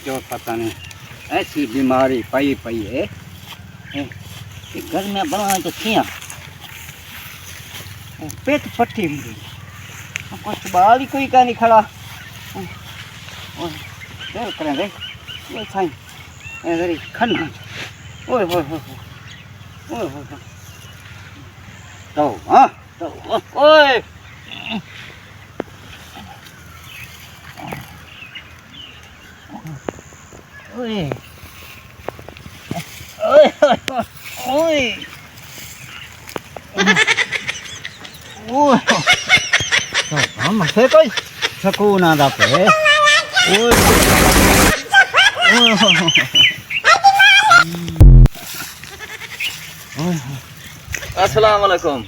क्यों पता नहीं ऐसी बीमारी पई पई है कि घर में बना तो थिया पेट पट्टी हुई कुछ बाल ही कोई का नहीं खड़ा और करें रे वो साईं ऐसे खन्ना ओए होए होए ओए होए तो हाँ तो ओए ओए ओए ओए तो हम से कोई सकून आदा पे ओए अस्सलाम वालेकुम।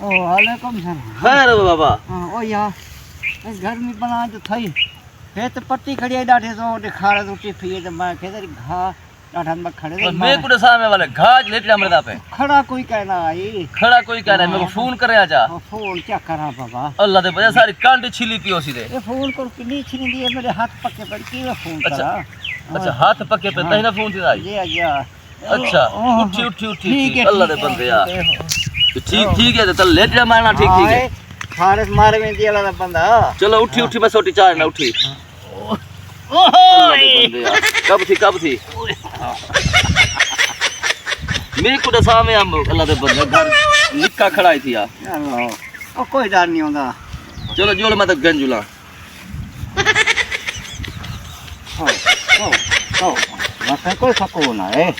वालेकुम सलाम। खैर हो बाबा। ओ यार इस घर में बना जो थई हे तो पट्टी खड़ी है डाठे तो दिखा रहा तो टिफी तो मैं कहते घा डाठन में खड़े तो मैं कुछ सामने वाले घाज लेट जा मरदा पे खड़ा कोई कहना आई खड़ा कोई कह रहा है मेरे को फोन करे आजा। फोन क्या करा बाबा अल्लाह दे बजा सारी कांड छिली पियो सीधे। ये फोन कर किनी छिनी दी मेरे हाथ पक्के पड़ की मैं फोन करा। अच्छा हाथ पक्के पे तही ना फोन थी आई। ये गया अच्छा उठी उठी उठी ठीक है अल्लाह दे बंदे यार ठीक है तो लेट जा मारना ठीक है फारस मारे में दिया वाला बंदा। चलो उठी उठी बस उठी चार ना उठी कब थी मैं कुछ सामने हम अल्लाह दे बंदे घर निक्का खड़ा ही थी यार ओ कोई डर नहीं होता। चलो जोल मैं तो गंजुला ओ ओ ओ मत कोई सकून है।